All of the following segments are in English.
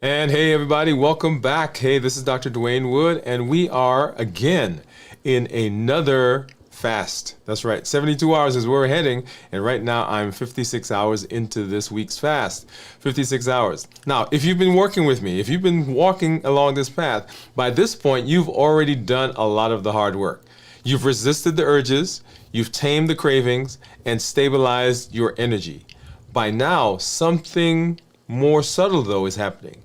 And hey, everybody, welcome back. Hey, this is Dr. Dwain Woode, and we are again in another fast. That's right, 72 hours is where we're heading, and right now I'm 56 hours into this week's fast. 56 hours. Now, if you've been working with me, if you've been walking along this path, by this point, you've already done a lot of the hard work. You've resisted the urges, you've tamed the cravings, and stabilized your energy. By now, something more subtle, though, is happening,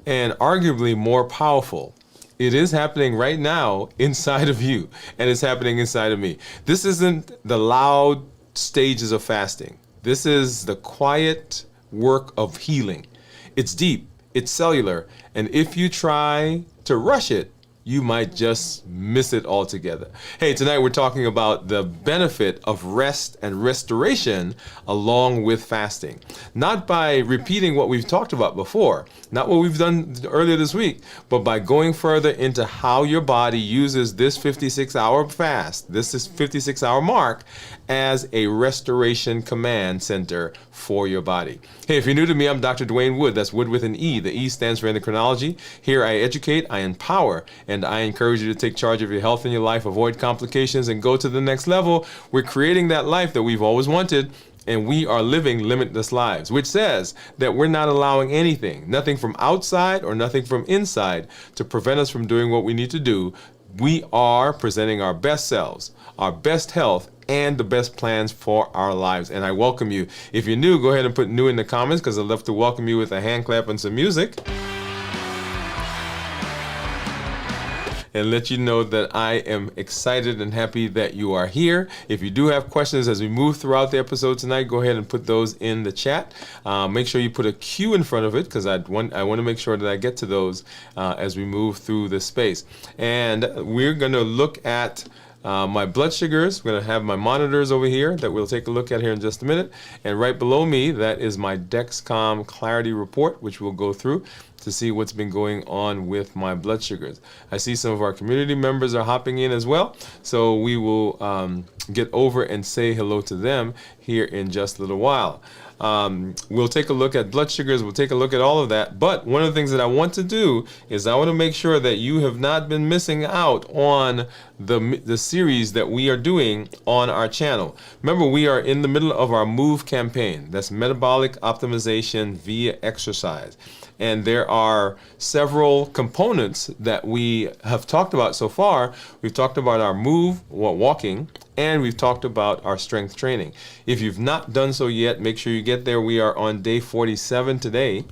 and arguably more powerful. It is happening right now inside of you, and it's happening inside of me. This isn't the loud stages of fasting. This is the quiet work of healing. It's deep, it's cellular, and if you try to rush it, you might just miss it altogether. Hey, tonight we're talking about the benefit of rest and restoration along with fasting. Not by repeating what we've talked about before, not what we've done earlier this week, but by going further into how your body uses this 56-hour fast, this is 56-hour mark, as a restoration command center for your body. Hey, if you're new to me, I'm Dr. Dwain Woode. That's Wood with an E. The E stands for endocrinology. Here I educate, I empower, and I encourage you to take charge of your health and your life, avoid complications, and go to the next level. We're creating that life that we've always wanted, and we are living limitless lives, which says that we're not allowing anything, nothing from outside or nothing from inside, to prevent us from doing what we need to do. We are presenting our best selves, our best health, and the best plans for our lives. And I welcome you. If you're new, go ahead and put new in the comments, because I'd love to welcome you with a hand clap and some music, and let you know that I am excited and happy that you are here. If you do have questions as we move throughout the episode tonight, go ahead and put those in the chat. Make sure you put a Q in front of it, because I want to make sure that I get to those as we move through this space. And we're going to look at my blood sugars. We're going to have my monitors over here that we'll take a look at here in just a minute. And right below me, that is my Dexcom Clarity Report, which we'll go through to see what's been going on with my blood sugars. I see some of our community members are hopping in as well, so we will get over and say hello to them here in just a little while. We'll take a look at blood sugars, we'll take a look at all of that, but one of the things that I want to do is I want to make sure that you have not been missing out on the series that we are doing on our channel. Remember, we are in the middle of our MOVE campaign. That's metabolic optimization via exercise. And there are several components that we have talked about so far. We've talked about our MOVE, walking, and we've talked about our strength training. If you've not done so yet, make sure you get there. We are on day 47 today,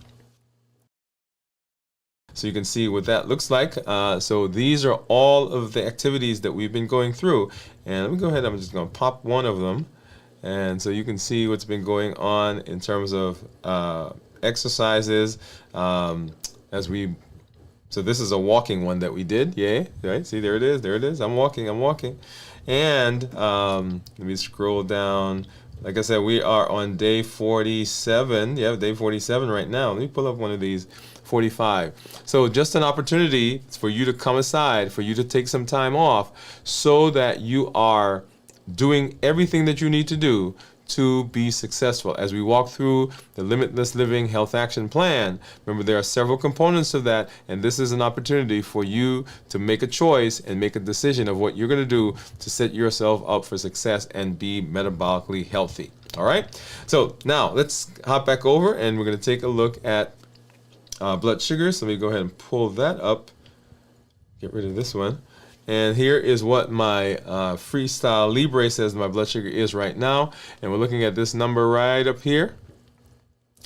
so you can see what that looks like. So these are all of the activities that we've been going through. And let me go ahead, I'm just going to pop one of them. And so you can see what's been going on in terms of exercises so this is a walking one that we did. Yay, right? See, there it is. I'm walking. And let me scroll down. Like I said, we are on day 47. Yeah, day 47 right now. Let me pull up one of these. 45. So just an opportunity for you to come aside, for you to take some time off, so that you are doing everything that you need to do to be successful. As we walk through the Limitless Living Health Action Plan, remember there are several components of that, and this is an opportunity for you to make a choice and make a decision of what you're going to do to set yourself up for success and be metabolically healthy. All right? So now let's hop back over, and we're going to take a look at blood sugar. So let me go ahead and pull that up. Get rid of this one. And here is what my Freestyle Libre says my blood sugar is right now. And we're looking at this number right up here.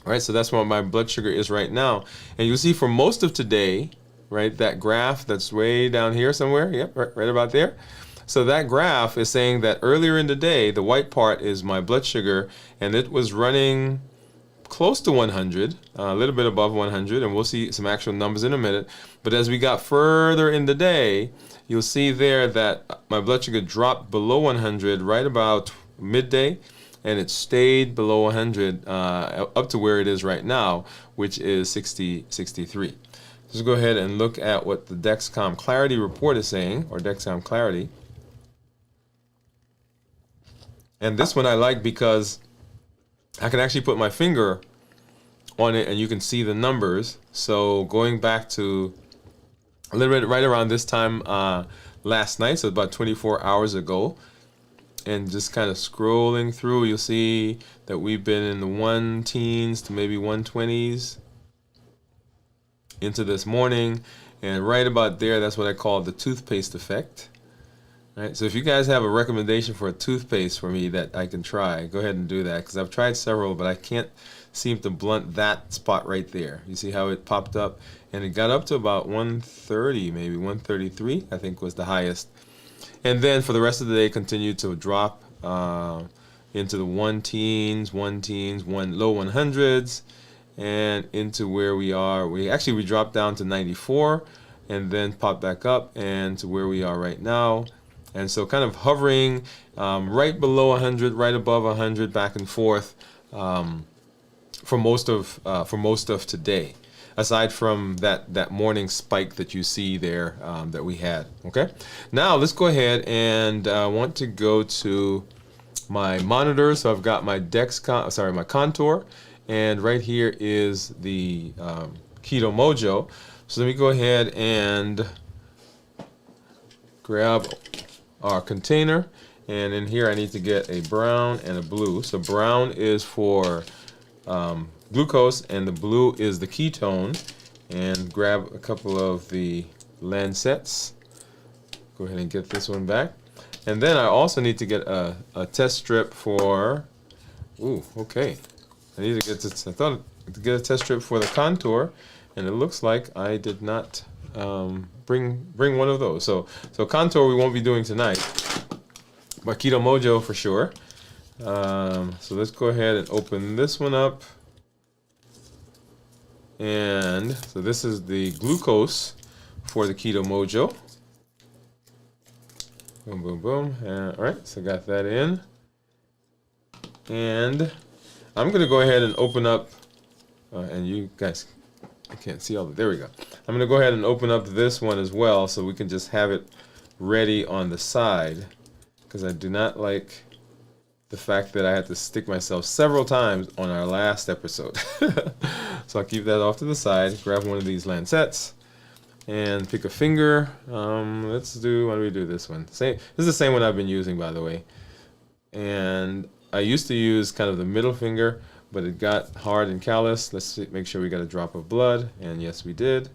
All right, so that's what my blood sugar is right now. And you'll see for most of today, right, that graph that's way down here somewhere. Yep, right about there. So that graph is saying that earlier in the day, the white part is my blood sugar, and it was running close to 100, a little bit above 100, and we'll see some actual numbers in a minute. But as we got further in the day, you'll see there that my blood sugar dropped below 100 right about midday, and it stayed below 100 up to where it is right now, which is 63. Let's go ahead and look at what the Dexcom Clarity Report is saying, or Dexcom Clarity. And this one I like because I can actually put my finger on it, and you can see the numbers. So going back to a little bit right around this time last night, so about 24 hours ago, and just kind of scrolling through, you'll see that we've been in the 1-teens to maybe 120s into this morning, and right about there, that's what I call the toothpaste effect. Right, so if you guys have a recommendation for a toothpaste for me that I can try, go ahead and do that, because I've tried several, but I can't seem to blunt that spot right there. You see how it popped up, and it got up to about 130, maybe 133, I think was the highest. And then for the rest of the day, continued to drop into the low 100s, and into where we are. We dropped down to 94, and then popped back up, and to where we are right now. And so kind of hovering right below 100, right above 100, back and forth for most of today, aside from that morning spike that you see there that we had. Okay, now let's go ahead and want to go to my monitor. So I've got my my Contour, and right here is the Keto Mojo. So let me go ahead and grab our container, and in here I need to get a brown and a blue. So brown is for glucose, and the blue is the ketone. And grab a couple of the lancets. Go ahead and get this one back. And then I also need to get a test strip for, I need to get this, I thought to get a test strip for the Contour, and it looks like I did not bring one of those. So Contour we won't be doing tonight, but Keto Mojo for sure. So let's go ahead and open this one up. And so this is the glucose for the Keto Mojo. Boom, boom, boom. All right, so got that in. And I'm going to go ahead and open up, and you guys, I can't see all of it. There we go. I'm going to go ahead and open up this one as well, so we can just have it ready on the side, because I do not like the fact that I had to stick myself several times on our last episode. So I'll keep that off to the side, grab one of these lancets, and pick a finger. Why do we do this one? This is the same one I've been using, by the way. And I used to use kind of the middle finger, but it got hard and callous. Let's make sure we got a drop of blood, and yes, we did.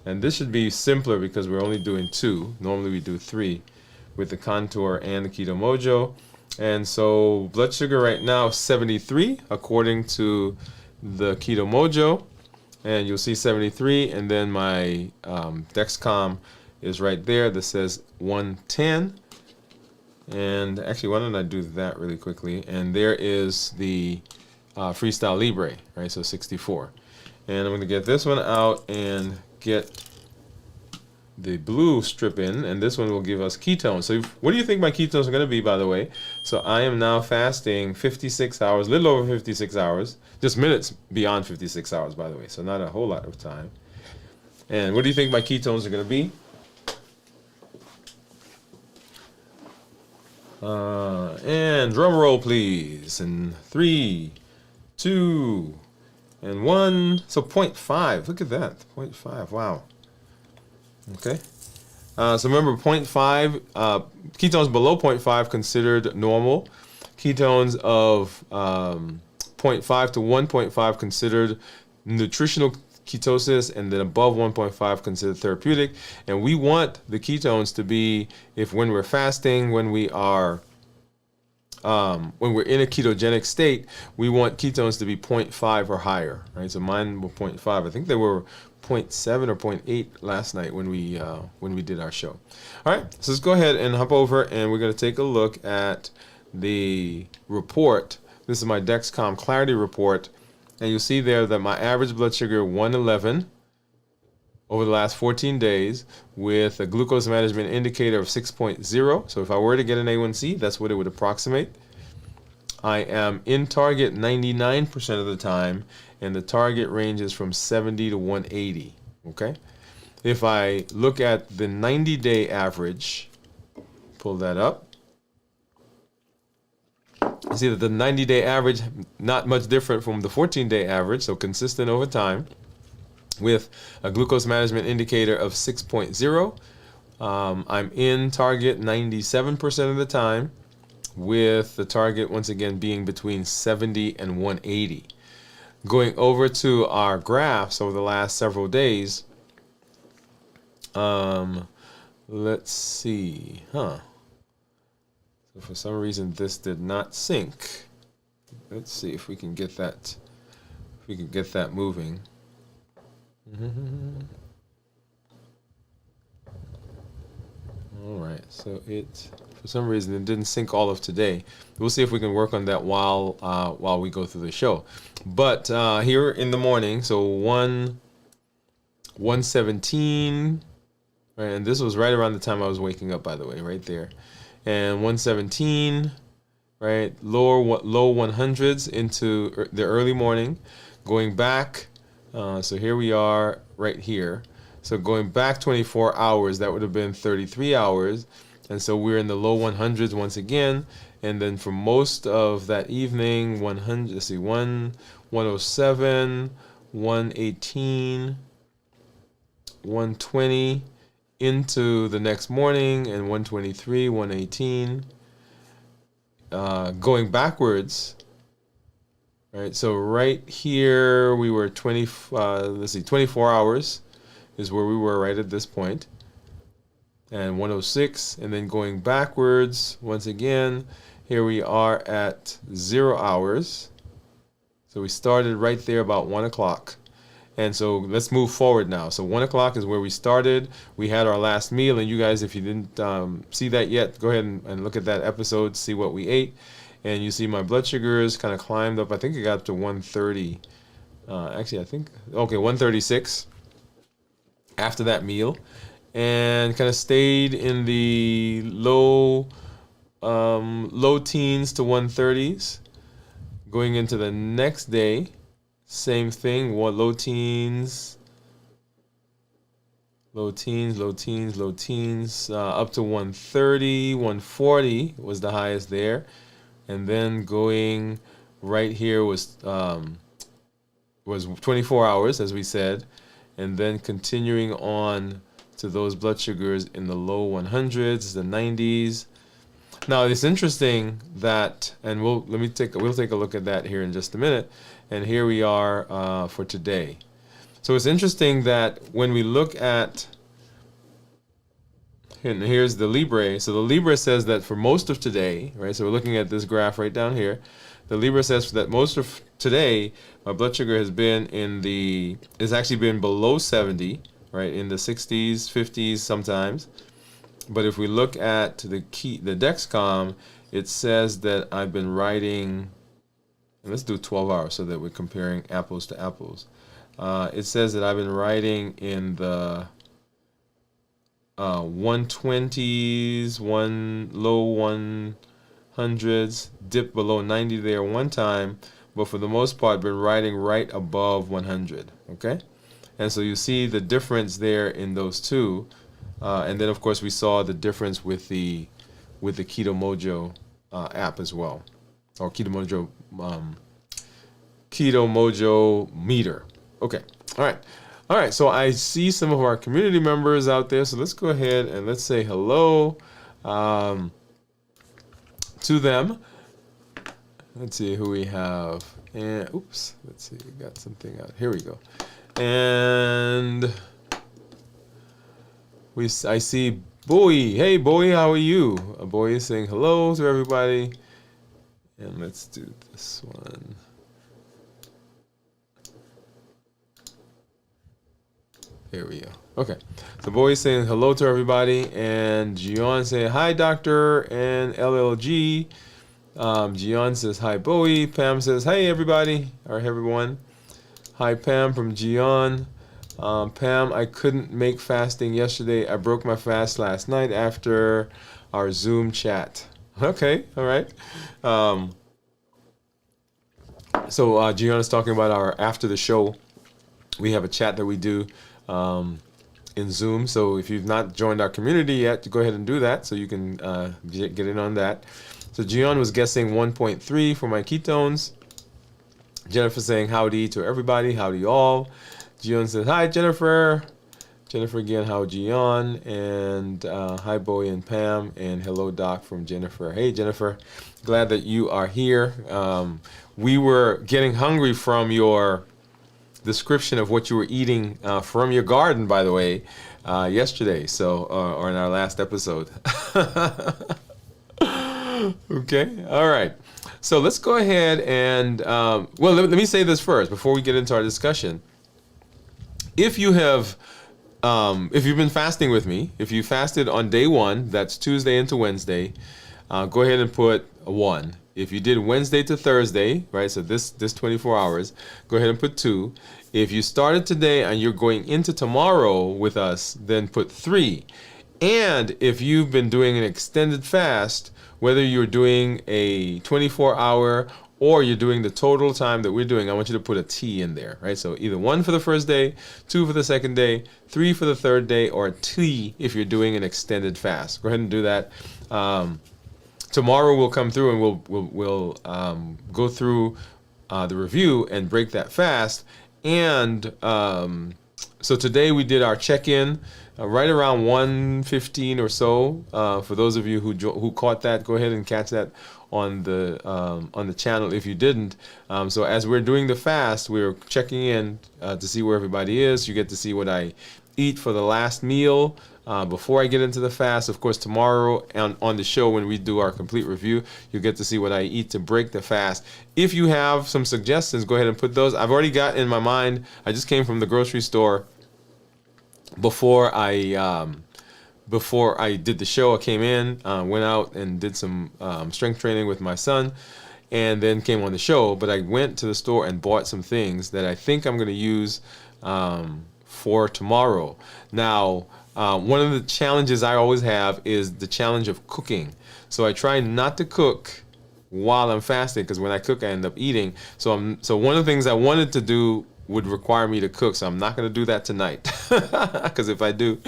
And this should be simpler because we're only doing 2. Normally we do 3 with the Contour and the Keto Mojo. And so blood sugar right now 73 according to the Keto Mojo, and you'll see 73, and then my Dexcom is right there that says 110. And actually, why don't I do that really quickly? And there is the Freestyle Libre, right? So 64. And I'm going to get this one out and get the blue strip in, and this one will give us ketones. So what do you think my ketones are going to be, by the way? So I am now fasting 56 hours, a little over 56 hours, just minutes beyond 56 hours, by the way, so not a whole lot of time. And what do you think my ketones are going to be? And drum roll, please. And 3, 2, and 1. So 0.5. Look at that. 0.5. Wow. Okay. So remember, 0.5, ketones below 0.5 considered normal. Ketones of 0.5 to 1.5 considered nutritional ketosis, and then above 1.5 considered therapeutic. And we want the ketones to be, when we're fasting, when we are when we're in a ketogenic state, we want ketones to be 0.5 or higher, right? So mine were 0.5. I think they were 0.7 or 0.8 last night when we did our show. All right, so let's go ahead and hop over, and we're going to take a look at the report. This is my Dexcom Clarity report, and you'll see there that my average blood sugar 111 over the last 14 days with a glucose management indicator of 6.0. So if I were to get an A1C, that's what it would approximate. I am in target 99% of the time, and the target ranges from 70 to 180, okay? If I look at the 90-day average, pull that up, see that the 90-day average, not much different from the 14-day average, so consistent over time, with a glucose management indicator of 6.0. I'm in target 97% of the time, with the target once again being between 70 and 180. Going over to our graphs over the last several days, let's see, So for some reason this did not sync. Let's see if we can get that, moving. All right, so for some reason it didn't sync all of today. We'll see if we can work on that while we go through the show. But here in the morning, so 117, right, and this was right around the time I was waking up, by the way, right there. And 117, right, low 100s into the early morning, going back. So here we are right here. So going back 24 hours, that would have been 33 hours. And so we're in the low 100s once again. And then for most of that evening, 100, let's see, 107, 118, 120 into the next morning, and 123, 118. Going backwards, right? So right here we were 24 hours is where we were right at this point, and 106, and then going backwards once again, here we are at 0 hours. So we started right there about 1 o'clock. And so let's move forward now. So 1 o'clock is where we started. We had our last meal, and you guys, if you didn't see that yet, go ahead and look at that episode, see what we ate. And you see my blood sugars kind of climbed up. I think it got up to 130. Actually, I think, okay, 136 after that meal. And kind of stayed in the low teens to 130s. Going into the next day, same thing, low teens, up to 130, 140 was the highest there. And then going right here was 24 hours, as we said, and then continuing on to those blood sugars in the low 100s, the 90s. Now it's interesting that, and we'll take a look at that here in just a minute. And here we are for today. So it's interesting that when we look at, and here's the Libre. So the Libre says that for most of today, right? So we're looking at this graph right down here. The Libre says that most of today, my blood sugar has actually been below 70, right? In the 60s, 50s sometimes. But if we look at the Dexcom, it says that I've been riding, and let's do 12 hours so that we're comparing apples to apples. It says that I've been riding in the 120s, low 100s, dipped below 90 there one time, but for the most part, been riding right above 100, okay? And so you see the difference there in those two. And then, of course, we saw the difference with the Keto Mojo app as well, or Keto Mojo meter. Okay, all right. So I see some of our community members out there. So let's go ahead and let's say hello to them. Let's see who we have. And oops, let's see, we got something out. Here we go. And I see Bowie. Hey, Bowie, how are you? Bowie is saying hello to everybody. And let's do this one. Here we go. Okay. So Bowie is saying hello to everybody. And Gian saying hi, doctor, and LLG. Gian says hi, Bowie. Pam says hey, everybody, or hey, everyone. Hi, Pam from Gian. Pam, I couldn't make fasting yesterday. I broke my fast last night after our Zoom chat. Okay, all right. So Gian is talking about our after the show. We have a chat that we do in Zoom. So if you've not joined our community yet, go ahead and do that so you can get in on that. So Gian was guessing 1.3 for my ketones. Jennifer saying howdy to everybody. Howdy all. Gian says, hi, Jennifer. Jennifer again, how Gian. And hi, Bowie and Pam. And hello, Doc, from Jennifer. Hey, Jennifer. Glad that you are here. We were getting hungry from your description of what you were eating from your garden, by the way, yesterday. So, or in our last episode. Okay. All right. So let's go ahead and, well, let me say this first before we get into our discussion. If you have, if you've been fasting with me, if you fasted on day 1, that's Tuesday into Wednesday, go ahead and put a 1. If you did Wednesday to Thursday, right, so this 24 hours, go ahead and put 2. If you started today and you're going into tomorrow with us, then put 3. And if you've been doing an extended fast, whether you're doing a 24-hour or you're doing the total time that we're doing, I want you to put a T in there, right? So either 1 for the first day, 2 for the second day, 3 for the third day, or a T if you're doing an extended fast. Go ahead and do that. Tomorrow we'll come through and we'll go through the review and break that fast. And so today we did our check-in right around 1:15 or so. For those of you who caught that, go ahead and catch that on the channel if you didn't. So as we're doing the fast, we're checking in to see where everybody is. You get to see what I eat for the last meal before I get into the fast. Of course, tomorrow on the show when we do our complete review, you'll get to see what I eat to break the fast. If you have some suggestions, go ahead and put those. I've already got in my mind. I just came from the grocery store before I did the show. I came in, went out and did some strength training with my son, and then came on the show. But I went to the store and bought some things that I think I'm going to use for tomorrow. Now, one of the challenges I always have is the challenge of cooking. So I try not to cook while I'm fasting, because when I cook, I end up eating. So one of the things I wanted to do would require me to cook, so I'm not going to do that tonight. Because if I do,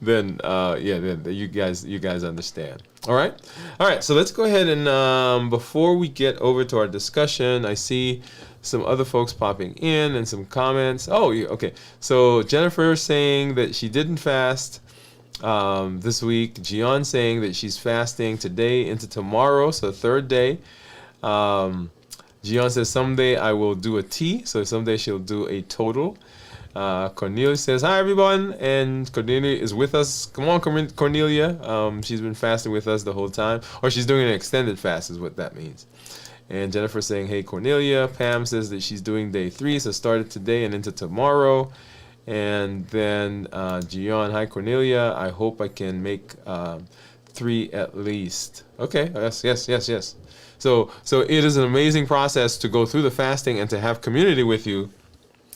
then then you guys understand. All right. So let's go ahead and before we get over to our discussion, I see some other folks popping in and some comments. Oh, yeah, okay. So Jennifer saying that she didn't fast this week. Gian saying that she's fasting today into tomorrow, so third day. Gian says someday I will do a T, so someday she'll do a total. Cornelia says hi everyone, and Cornelia is with us. Come on, Cornelia. She's been fasting with us the whole time, or she's doing an extended fast is what that means. And Jennifer saying hey Cornelia. Pam says that she's doing day 3, so started today and into tomorrow. And then Gian, hi Cornelia. I hope I can make 3 at least. Okay, yes. So it is an amazing process to go through the fasting, and to have community with you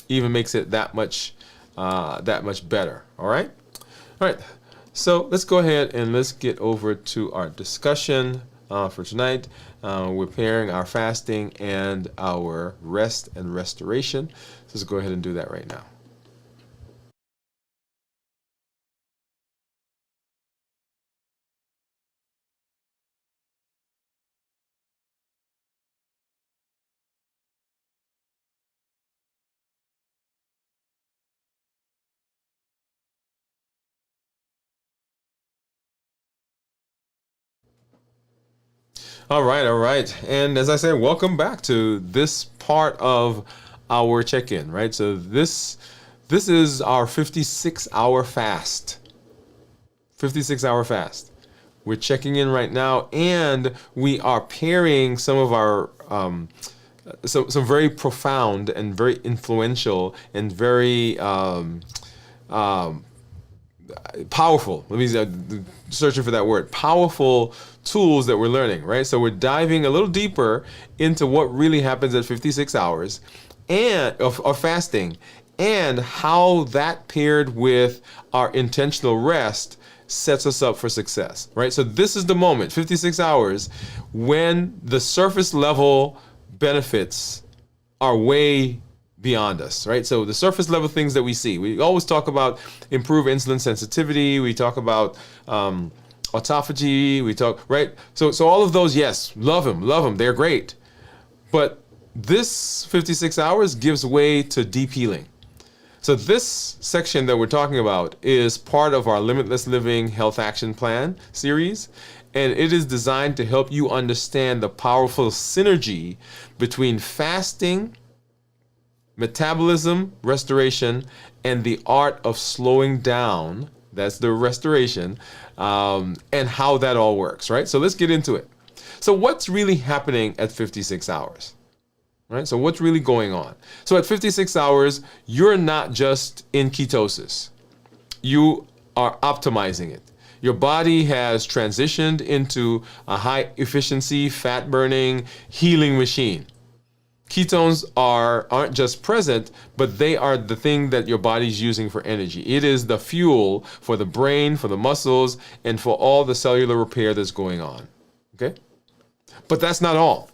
even makes it that much better. All right. So let's go ahead and let's get over to our discussion for tonight. We're pairing our fasting and our rest and restoration. So let's go ahead and do that right now. All right. And as I said, welcome back to this part of our check-in, right? So this is our 56-hour fast. 56-hour fast. We're checking in right now, and we are pairing some of our some very profound and very influential and very powerful. Let me searching for that word. Powerful tools that we're learning, right? So we're diving a little deeper into what really happens at 56 hours and of fasting, and how that paired with our intentional rest sets us up for success, right? So this is the moment, 56 hours, when the surface level benefits are way beyond us, right? So the surface level things that we see, we always talk about improved insulin sensitivity. We talk about autophagy, we talk, right? So all of those, yes, love them, they're great. But this 56 hours gives way to deep healing. So this section that we're talking about is part of our Limitless Living Health Action Plan series, and it is designed to help you understand the powerful synergy between fasting, metabolism restoration, and the art of slowing down, that's the restoration, and how that all works, right? So let's get into it. So what's really happening at 56 hours? Right? So what's really going on? So at 56 hours, you're not just in ketosis. You are optimizing it. Your body has transitioned into a high efficiency, fat burning, healing machine. Ketones aren't just present, but they are the thing that your body's using for energy. It is the fuel for the brain, for the muscles, and for all the cellular repair that's going on. Okay? But that's not all.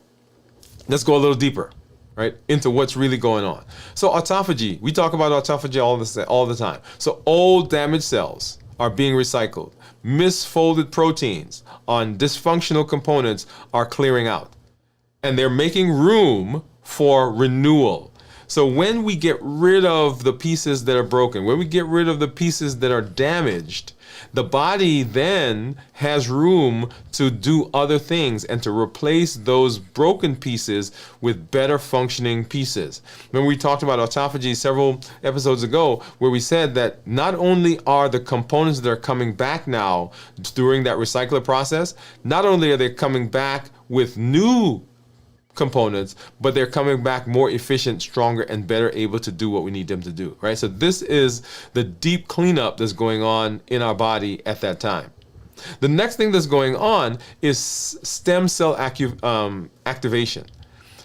Let's go a little deeper, right, into what's really going on. So autophagy, we talk about autophagy all the time. So old damaged cells are being recycled. Misfolded proteins on dysfunctional components are clearing out. And they're making room for renewal. So when we get rid of the pieces that are broken, when we get rid of the pieces that are damaged, the body then has room to do other things and to replace those broken pieces with better functioning pieces. When we talked about autophagy several episodes ago, where we said that not only are the components that are coming back now during that recycler process, not only are they coming back with new components, but they're coming back more efficient, stronger, and better able to do what we need them to do, right? So this is the deep cleanup that's going on in our body at that time. The next thing that's going on is stem cell activation.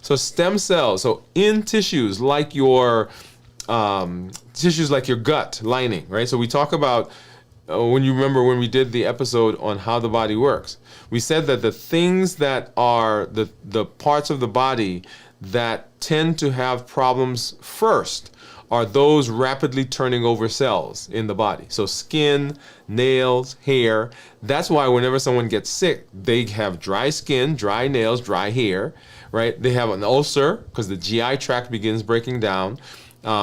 So stem cells, so in tissues like your gut lining, right? So we talk about when you remember when we did the episode on how the body works, we said that the things that are the parts of the body that tend to have problems first are those rapidly turning over cells in the body. So skin, nails, hair. That's why whenever someone gets sick, they have dry skin, dry nails, dry hair, right? They have an ulcer because the GI tract begins breaking down.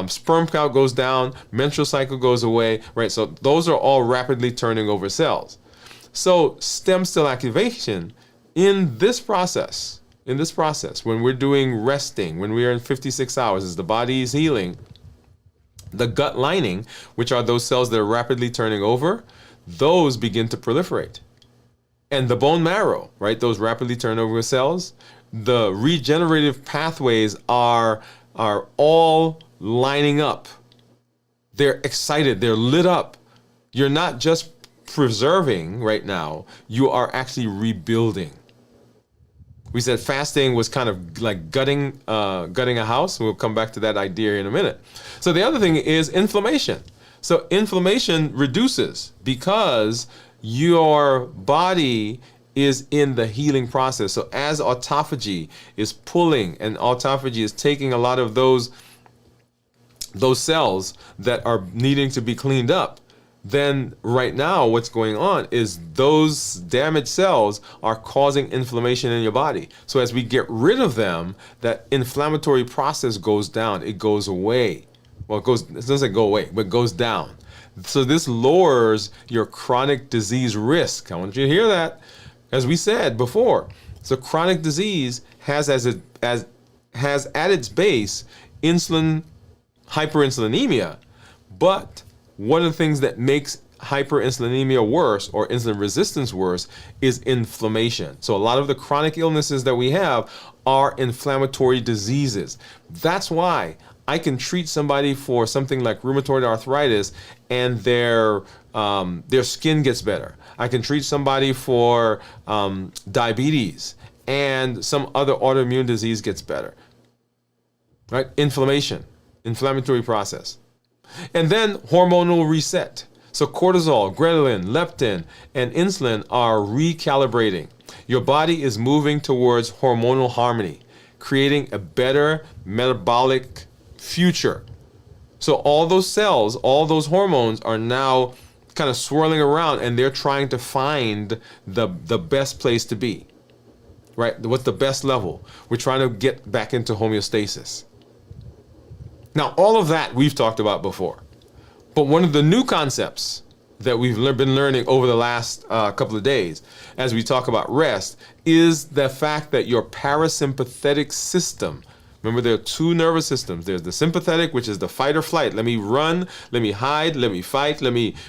Sperm count goes down, menstrual cycle goes away, right? So those are all rapidly turning over cells. So stem cell activation in this process, when we're doing resting, when we are in 56 hours, as the body is healing, the gut lining, which are those cells that are rapidly turning over, those begin to proliferate. And the bone marrow, right? Those rapidly turn over cells, the regenerative pathways are all lining up. They're excited, they're lit up. You're not just preserving right now, you are actually rebuilding. We said fasting was kind of like gutting a house. We'll come back to that idea in a minute. So the other thing is inflammation. So inflammation reduces because your body is in the healing process. So as autophagy is pulling and autophagy is taking a lot of those cells that are needing to be cleaned up, then right now what's going on is those damaged cells are causing inflammation in your body. So as we get rid of them, that inflammatory process goes down, it goes away. Well, it doesn't go away, but it goes down. So this lowers your chronic disease risk. I want you to hear that. As we said before, so chronic disease has at its base hyperinsulinemia, but one of the things that makes hyperinsulinemia worse or insulin resistance worse is inflammation. So a lot of the chronic illnesses that we have are inflammatory diseases. That's why I can treat somebody for something like rheumatoid arthritis and their skin gets better. I can treat somebody for diabetes and some other autoimmune disease gets better. Right? Inflammatory process. And then hormonal reset. So cortisol, ghrelin, leptin, and insulin are recalibrating. Your body is moving towards hormonal harmony, creating a better metabolic future. So all those cells, all those hormones are now kind of swirling around, and they're trying to find the best place to be, right? What's the best level? We're trying to get back into homeostasis. Now, all of that we've talked about before, but one of the new concepts that we've been learning over the last couple of days as we talk about rest is the fact that your parasympathetic system, remember there are two nervous systems. There's the sympathetic, which is the fight or flight. Let me run, let me hide, let me fight,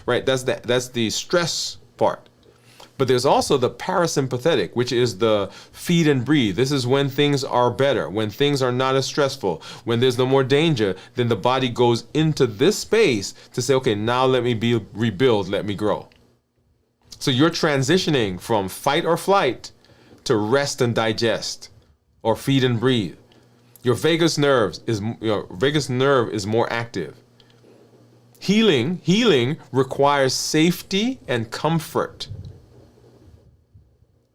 right? That's the stress part. But there's also the parasympathetic, which is the feed and breathe. This is when things are better, when things are not as stressful, when there's no more danger, then the body goes into this space to say, okay, now let me rebuild, let me grow. So you're transitioning from fight or flight to rest and digest, or feed and breathe. Your vagus nerve is more active. Healing requires safety and comfort.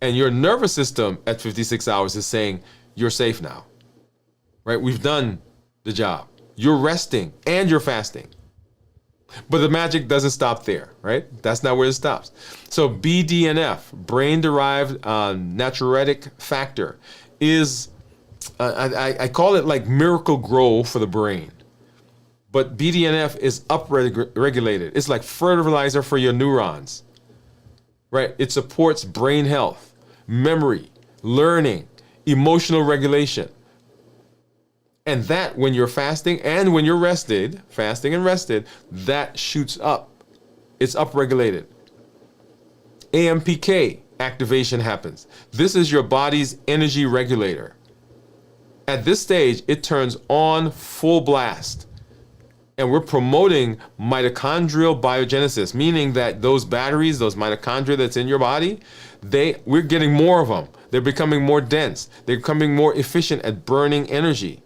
And your nervous system at 56 hours is saying, you're safe now, right? We've done the job. You're resting and you're fasting. But the magic doesn't stop there, right? That's not where it stops. So BDNF, brain-derived natriuretic factor, is, I call it like miracle grow for the brain. But BDNF is upregulated. It's like fertilizer for your neurons. Right? It supports brain health, memory, learning, emotional regulation. And that, when you're fasting and when you're rested, fasting and rested, that shoots up. It's upregulated. AMPK activation happens. This is your body's energy regulator. At this stage, it turns on full blast. And we're promoting mitochondrial biogenesis, meaning that those batteries, those mitochondria that's in your body, we're getting more of them. They're becoming more dense. They're becoming more efficient at burning energy.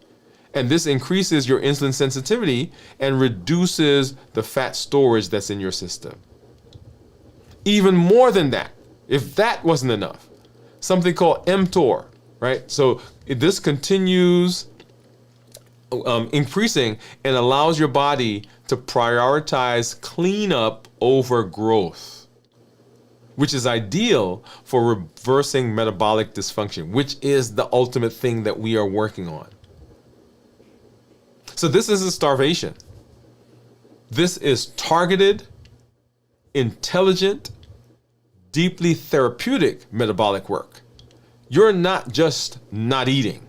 And this increases your insulin sensitivity and reduces the fat storage that's in your system. Even more than that, if that wasn't enough, something called mTOR, right? So this continues increasing and allows your body to prioritize cleanup over growth, which is ideal for reversing metabolic dysfunction, which is the ultimate thing that we are working on. So this isn't starvation. This is targeted, intelligent, deeply therapeutic metabolic work. You're not just not eating.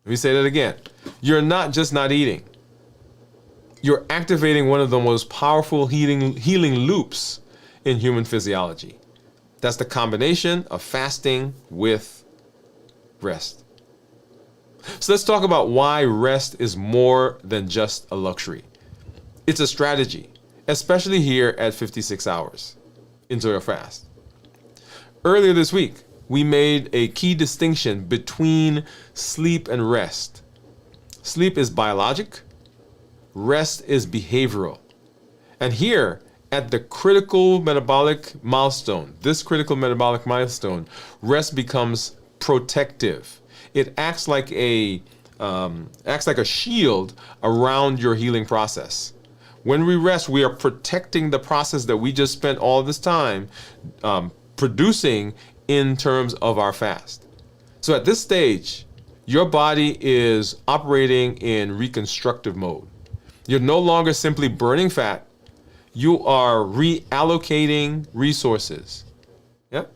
Let me say that again. You're not just not eating. You're activating one of the most powerful healing loops in human physiology. That's the combination of fasting with rest. So let's talk about why rest is more than just a luxury. It's a strategy, especially here at 56 hours into a fast. Earlier this week, we made a key distinction between sleep and rest. Sleep is biologic, rest is behavioral. And here, at the critical metabolic milestone, rest becomes protective. It acts like a shield around your healing process. When we rest, we are protecting the process that we just spent all this time producing in terms of our fast. So at this stage, your body is operating in reconstructive mode. You're no longer simply burning fat. You are reallocating resources. Yep.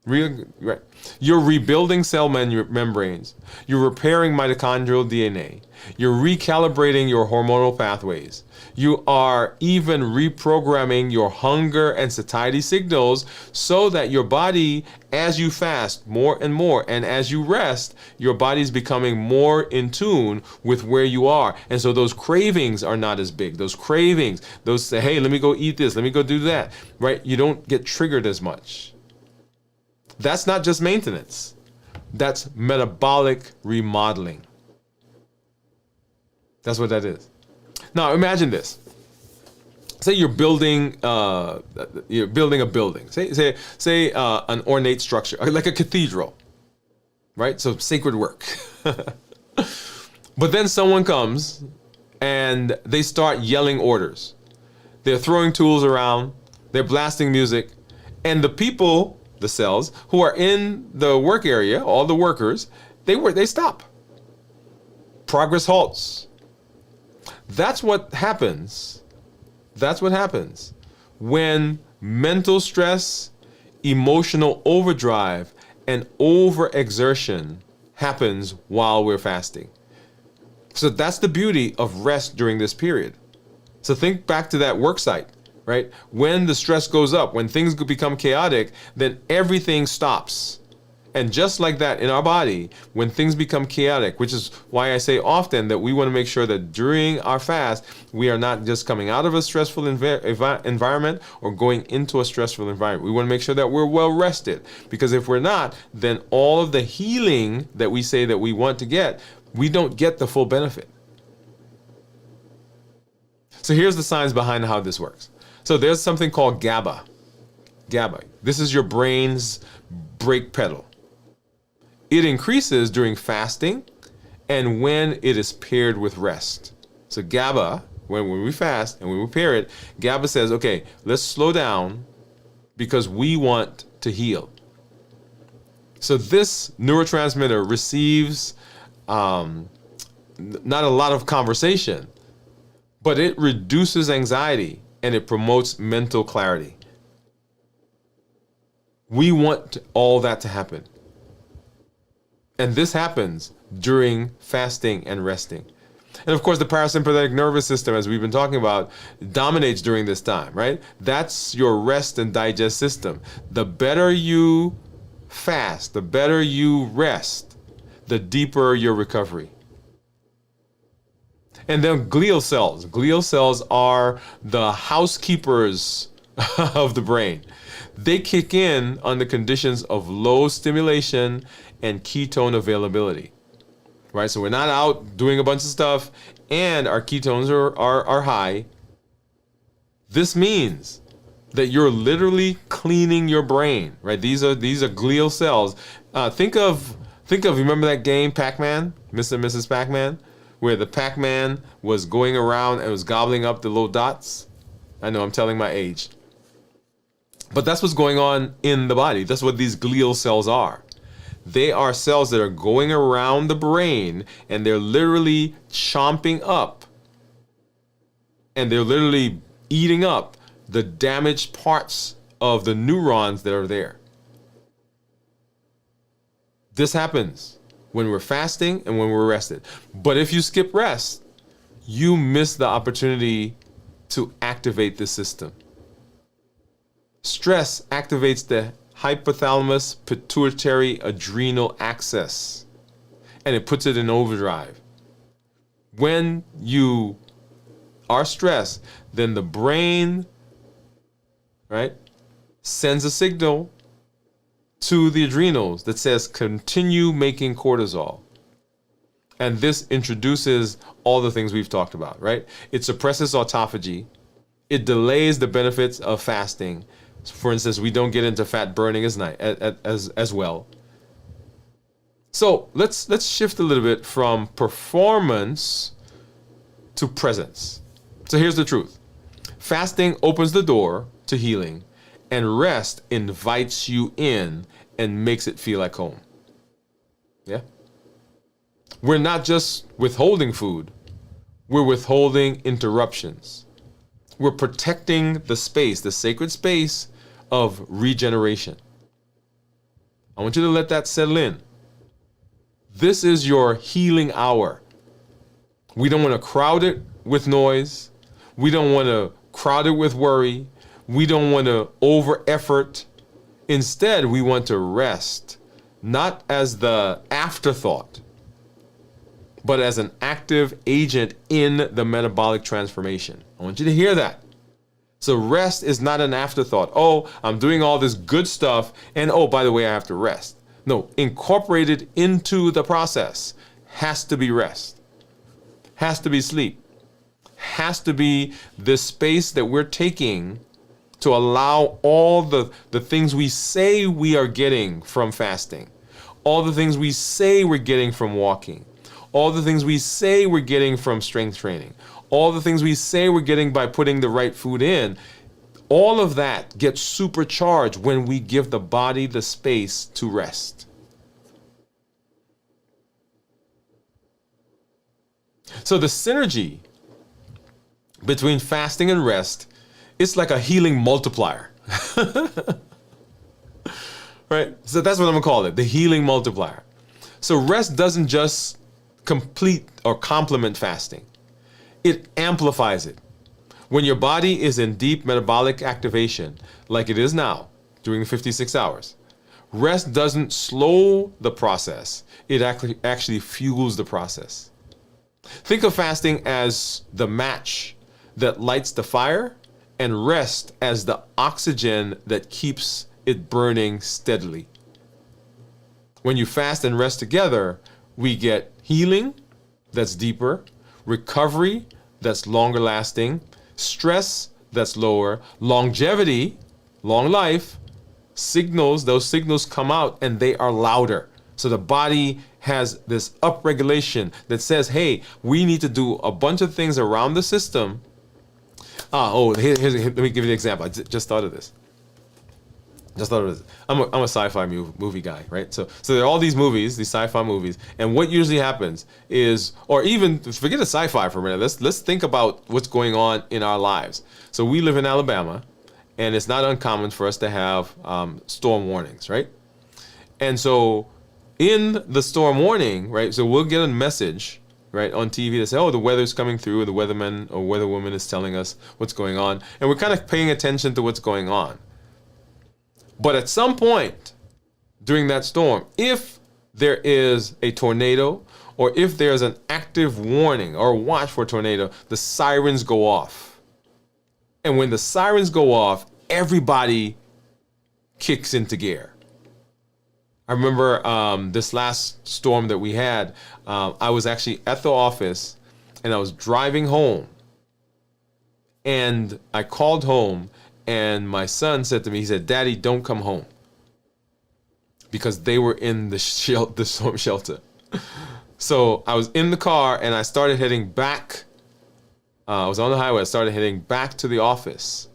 Right. You're rebuilding cell membranes. You're repairing mitochondrial DNA. You're recalibrating your hormonal pathways. You are even reprogramming your hunger and satiety signals so that your body, as you fast more and more, and as you rest, your body's becoming more in tune with where you are. And so those cravings are not as big. Those cravings, those say, hey, let me go eat this, let me go do that, right? You don't get triggered as much. That's not just maintenance. That's metabolic remodeling. That's what that is. Now imagine this. Say you're building a building. Say an ornate structure, like a cathedral, right? So sacred work. But then someone comes and they start yelling orders. They're throwing tools around. They're blasting music. And the people, the cells, who are in the work area, all the workers, they stop. Progress halts. That's what happens. That's what happens when mental stress, emotional overdrive, and overexertion happens while we're fasting. So that's the beauty of rest during this period. So think back to that work site, right? When the stress goes up, when things become chaotic, then everything stops. And just like that in our body, when things become chaotic, which is why I say often that we want to make sure that during our fast, we are not just coming out of a stressful environment or going into a stressful environment. We want to make sure that we're well rested, because if we're not, then all of the healing that we say that we want to get, we don't get the full benefit. So here's the science behind how this works. So there's something called GABA. GABA. This is your brain's brake pedal. It increases during fasting and when it is paired with rest. So GABA, when we fast and when we pair it, GABA says, okay, let's slow down because we want to heal. So this neurotransmitter receives not a lot of conversation, but it reduces anxiety and it promotes mental clarity. We want all that to happen. And this happens during fasting and resting. And of course, the parasympathetic nervous system, as we've been talking about, dominates during this time, right? That's your rest and digest system. The better you fast, the better you rest, the deeper your recovery. And then glial cells. Glial cells are the housekeepers of the brain. They kick in under conditions of low stimulation and ketone availability, right? So we're not out doing a bunch of stuff and our ketones are high. This means that you're literally cleaning your brain, right? These are glial cells. Think of remember that game Pac-Man, Mr. and Mrs. Pac-Man, where the Pac-Man was going around and was gobbling up the little dots? I know I'm telling my age. But that's what's going on in the body. That's what these glial cells are. They are cells that are going around the brain and they're literally chomping up and they're literally eating up the damaged parts of the neurons that are there. This happens when we're fasting and when we're rested. But if you skip rest, you miss the opportunity to activate this system. Stress activates the hypothalamus pituitary adrenal axis and it puts it in overdrive. When you are stressed, then the brain, right, sends a signal to the adrenals that says continue making cortisol. And this introduces all the things we've talked about, right? It suppresses autophagy. It delays the benefits of fasting. For instance, we don't get into fat burning as well. So let's shift a little bit from performance to presence. So here's the truth. Fasting opens the door to healing, and rest invites you in and makes it feel like home. Yeah? We're not just withholding food. We're withholding interruptions. We're protecting the space, the sacred space of regeneration. I want you to let that settle in. This is your healing hour. We don't want to crowd it with noise. We don't want to crowd it with worry. We don't want to over effort. Instead, we want to rest, not as the afterthought, but as an active agent in the metabolic transformation. I want you to hear that. So rest is not an afterthought. Oh, I'm doing all this good stuff, and oh, by the way, I have to rest. No, incorporated into the process has to be rest, has to be sleep, has to be the space that we're taking to allow all the things we say we are getting from fasting, all the things we say we're getting from walking, all the things we say we're getting from strength training, all the things we say we're getting by putting the right food in, All of that gets supercharged when we give the body the space to rest. So the synergy between fasting and rest is like a healing multiplier. Right? So that's what I'm going to call it, the healing multiplier. So rest doesn't just complete or complement fasting. It amplifies it. When your body is in deep metabolic activation, like it is now during the 56 hours, rest doesn't slow the process. It actually fuels the process. Think of fasting as the match that lights the fire and rest as the oxygen that keeps it burning steadily. When you fast and rest together, we get healing that's deeper, recovery that's longer lasting, stress that's lower, longevity, long life, signals, those signals come out and they are louder. So the body has this upregulation that says, hey, we need to do a bunch of things around the system. Let me give you an example. I just thought of this. I'm a sci-fi movie guy, right? So there are all these movies, these sci-fi movies, and what usually happens is, or even forget the sci-fi for a minute. Let's think about what's going on in our lives. So we live in Alabama, and it's not uncommon for us to have storm warnings, right? And so in the storm warning, right? So we'll get a message, right, on TV that says, oh, the weather's coming through, the weatherman or weatherwoman is telling us what's going on, and we're kind of paying attention to what's going on. But at some point during that storm, if there is a tornado or if there's an active warning or watch for a tornado, the sirens go off. And when the sirens go off, everybody kicks into gear. I remember this last storm that we had, I was actually at the office and I was driving home. And I called home. And my son said to me, he said, Daddy, don't come home. Because they were in the storm shelter. So I was in the car and I started heading back. I was on the highway. I started heading back to the office.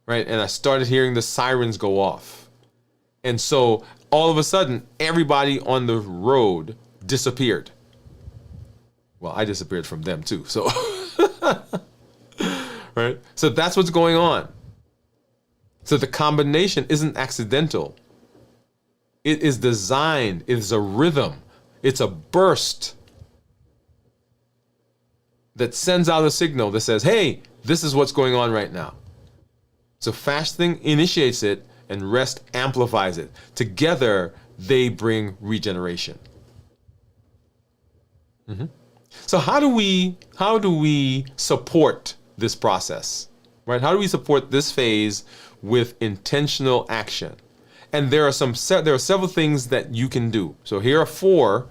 Right? And I started hearing the sirens go off. And so all of a sudden, everybody on the road disappeared. Well, I disappeared from them too. So, right? So that's what's going on. So the combination isn't accidental. It is designed. It is a rhythm. It's a burst that sends out a signal that says, hey, this is what's going on right now. So fasting initiates it and rest amplifies it. Together, they bring regeneration. Mm-hmm. So how do we support this process? Right? How do we support this phase with intentional action? And there are several things that you can do. So here are four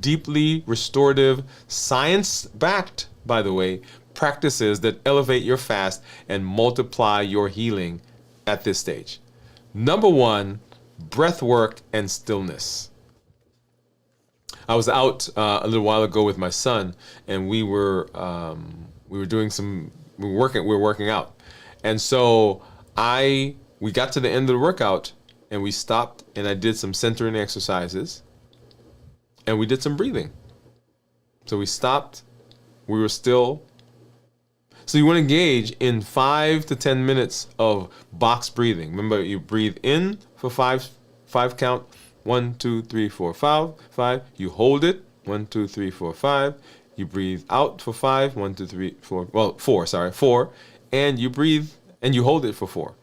deeply restorative, science-backed, by the way, practices that elevate your fast and multiply your healing at this stage. Number one, breath work and stillness. I was out a little while ago with my son, and we were working out, and so we got to the end of the workout, and we stopped, and I did some centering exercises, and we did some breathing. So we stopped, we were still. So you want to engage in 5 to 10 minutes of box breathing. Remember, you breathe in for five count. 1, 2, 3, 4, 5. You hold it. 1, 2, 3, 4, 5. You breathe out for 5. 1, 2, 3, 4. Well, 4. Sorry, 4. And you breathe and you hold it for 4.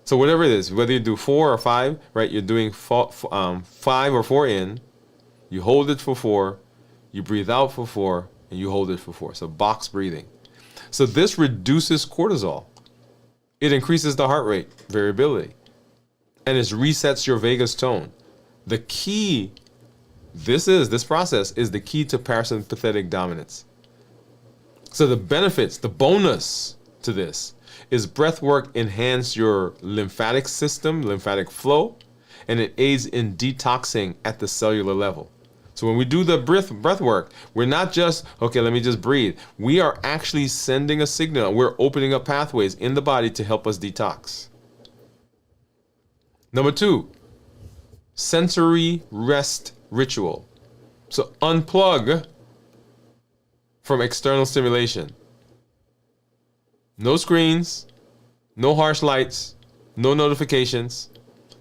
So whatever it is, whether you do 4 or 5, right? You're doing 5 or 4 in. You hold it for 4. You breathe out for 4, and you hold it for 4. So box breathing. So this reduces cortisol. It increases the heart rate variability. And it resets your vagus tone. The key, this process is the key to parasympathetic dominance. So the benefits, the bonus to this is breath work enhance your lymphatic system, lymphatic flow, and it aids in detoxing at the cellular level. So when we do the breath work, we're not just, okay, let me just breathe. We are actually sending a signal. We're opening up pathways in the body to help us detox. Number 2, sensory rest ritual. So unplug from external stimulation. No screens, no harsh lights, no notifications.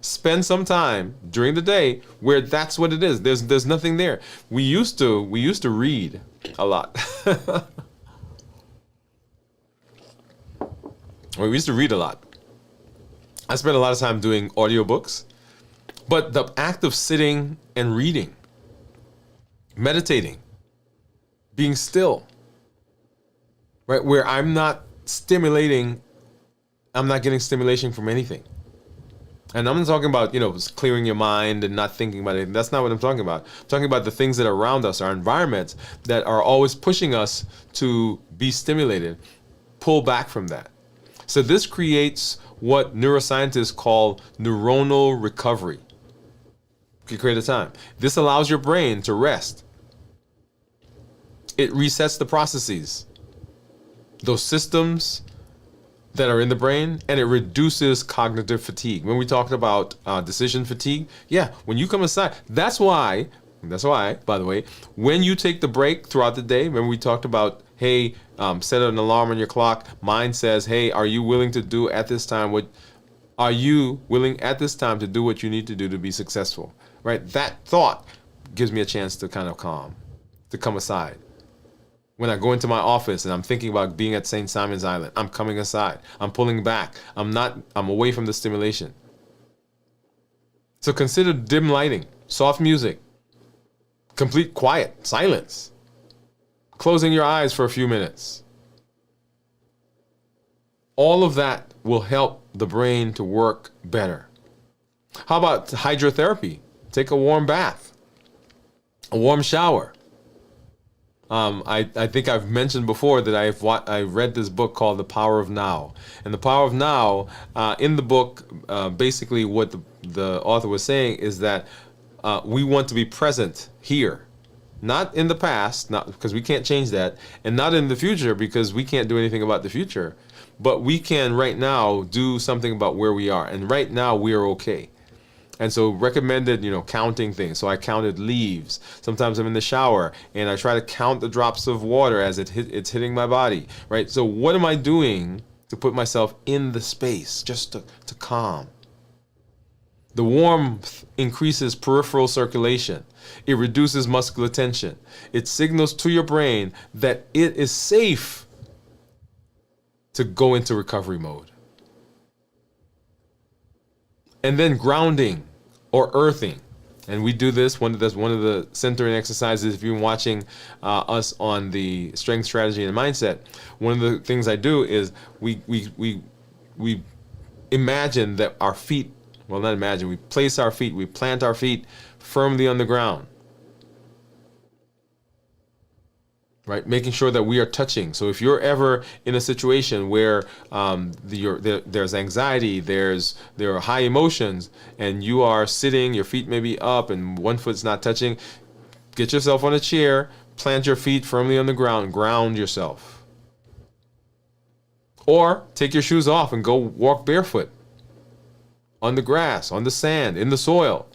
Spend some time during the day where that's what it is. There's nothing there. We used to read a lot. We used to read a lot. I spent a lot of time doing audiobooks, but the act of sitting and reading, meditating, being still, right, where I'm not getting stimulation from anything. And I'm not talking about, clearing your mind and not thinking about it. That's not what I'm talking about. I'm talking about the things that are around us, our environments that are always pushing us to be stimulated. Pull back from that. So this creates what neuroscientists call neuronal recovery. You create a time. This allows your brain to rest. It resets the processes, those systems that are in the brain, and it reduces cognitive fatigue. When we talked about decision fatigue, when you come aside, that's why, by the way, when you take the break throughout the day, remember we talked about, hey, set an alarm on your clock. Mine says, hey, are you willing to do at this time to do what you need to do to be successful, right? That thought gives me a chance to kind of to come aside. When I go into my office and I'm thinking about being at St. Simon's Island, I'm coming aside. I'm pulling back. I'm away from the stimulation. So consider dim lighting, soft music, complete quiet, silence, closing your eyes for a few minutes. All of that will help the brain to work better. How about hydrotherapy? Take a warm bath, a warm shower. I think I've mentioned before that I read this book called The Power of Now. And The Power of Now, in the book, basically what the author was saying is that we want to be present here. Not in the past, not because we can't change that, and not in the future because we can't do anything about the future. But we can right now do something about where we are. And right now we are okay. And so recommended, counting things. So I counted leaves. Sometimes I'm in the shower and I try to count the drops of water as it's hitting my body, right? So what am I doing to put myself in the space just to calm? The warmth increases peripheral circulation. It reduces muscular tension. It signals to your brain that it is safe to go into recovery mode. And then grounding or earthing. And we do this, one of the centering exercises. If you've been watching us on the strength, strategy, and mindset, one of the things I do is we imagine that our feet, well, not imagine, we place our feet, we plant our feet firmly on the ground. Right, making sure that we are touching. So if you're ever in a situation where there's anxiety, there are high emotions, and you are sitting, your feet may be up, and one foot's not touching, get yourself on a chair, plant your feet firmly on the ground, ground yourself. Or take your shoes off and go walk barefoot on the grass, on the sand, in the soil.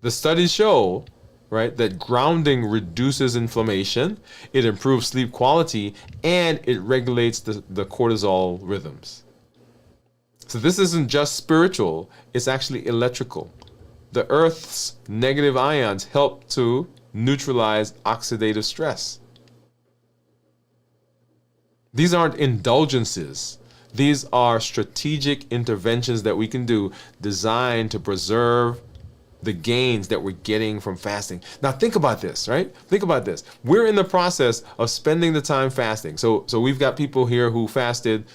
The studies show, right, that grounding reduces inflammation, it improves sleep quality, and it regulates the cortisol rhythms. So this isn't just spiritual, it's actually electrical. The Earth's negative ions help to neutralize oxidative stress. These aren't indulgences. These are strategic interventions that we can do designed to preserve the gains that we're getting from fasting. Now think about this, right? Think about this. We're in the process of spending the time fasting. So we've got people here who fasted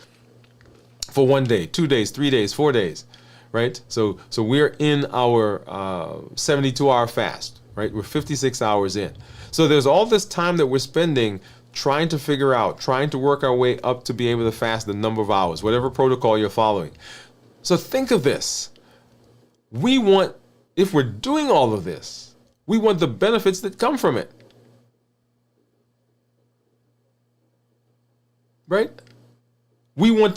for 1 day, 2 days, 3 days, 4 days, right? So we're in our 72-hour fast, right? We're 56 hours in. So there's all this time that we're spending trying to figure out, trying to work our way up to be able to fast the number of hours, whatever protocol you're following. So think of this. If we're doing all of this, We want the benefits that come from it. Right? We want